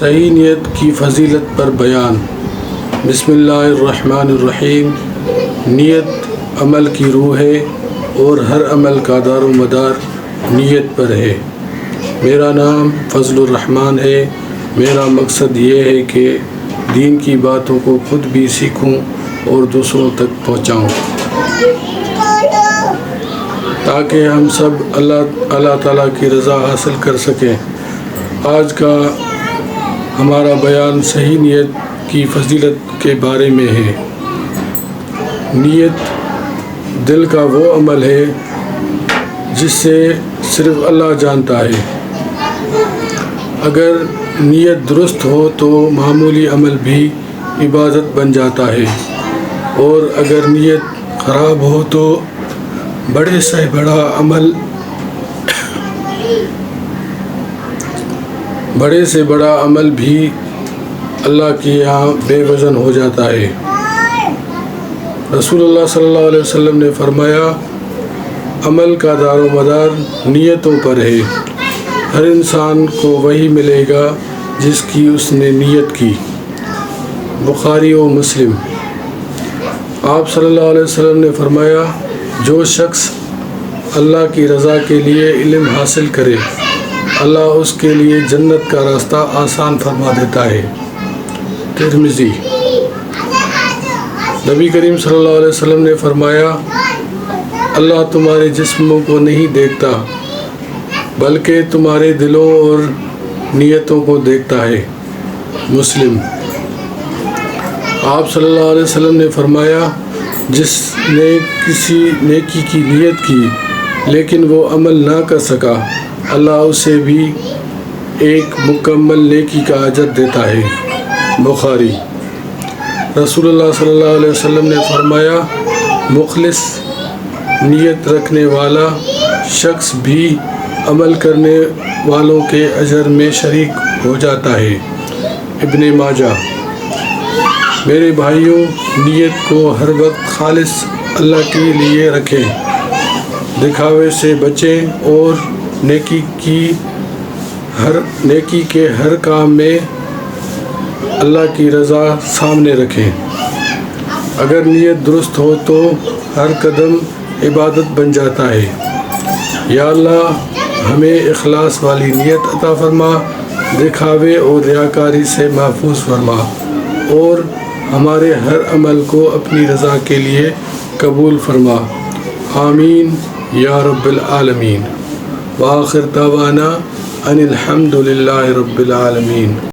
صحیح نیت کی فضیلت پر بیان۔ بسم اللہ الرحمن الرحیم۔ نیت عمل کی روح ہے اور ہر عمل کا دار و مدار نیت پر ہے۔ میرا نام فضل الرحمن ہے۔ میرا مقصد یہ ہے کہ دین کی باتوں کو خود بھی سیکھوں اور دوسروں تک پہنچاؤں تاکہ ہم سب اللہ تعالیٰ کی رضا حاصل کر سکیں۔ آج کا ہمارا بیان صحیح نیت کی فضیلت کے بارے میں ہے۔ نیت دل کا وہ عمل ہے جس سے صرف اللہ جانتا ہے۔ اگر نیت درست ہو تو معمولی عمل بھی عبادت بن جاتا ہے، اور اگر نیت خراب ہو تو بڑے سے بڑا عمل بھی اللہ کے یہاں بے وزن ہو جاتا ہے۔ رسول اللہ صلی اللہ علیہ وسلم نے فرمایا، عمل کا دار و مدار نیتوں پر ہے۔ ہر انسان کو وہی ملے گا جس کی اس نے نیت کی۔ بخاری و مسلم۔ آپ صلی اللہ علیہ وسلم نے فرمایا، جو شخص اللہ کی رضا کے لیے علم حاصل کرے، اللہ اس کے لیے جنت کا راستہ آسان فرما دیتا ہے۔ ترمذی۔ نبی کریم صلی اللہ علیہ وسلم نے فرمایا، اللہ تمہارے جسموں کو نہیں دیکھتا بلکہ تمہارے دلوں اور نیتوں کو دیکھتا ہے۔ مسلم۔ آپ صلی اللہ علیہ وسلم نے فرمایا، جس نے کسی نیکی کی نیت کی لیکن وہ عمل نہ کر سکا، اللہ اسے بھی ایک مکمل نیکی کا اجر دیتا ہے۔ بخاری۔ رسول اللہ صلی اللہ علیہ وسلم نے فرمایا، مخلص نیت رکھنے والا شخص بھی عمل کرنے والوں کے اجر میں شریک ہو جاتا ہے۔ ابن ماجہ۔ میرے بھائیوں، نیت کو ہر وقت خالص اللہ کے لیے رکھیں، دکھاوے سے بچیں اور نیکی کے ہر کام میں اللہ کی رضا سامنے رکھیں۔ اگر نیت درست ہو تو ہر قدم عبادت بن جاتا ہے۔ یا اللہ، ہمیں اخلاص والی نیت عطا فرما، دکھاوے اور ریاکاری سے محفوظ فرما، اور ہمارے ہر عمل کو اپنی رضا کے لیے قبول فرما۔ آمین یا رب العالمین۔ وآخر دعوانا ان الحمد للہ رب العالمین۔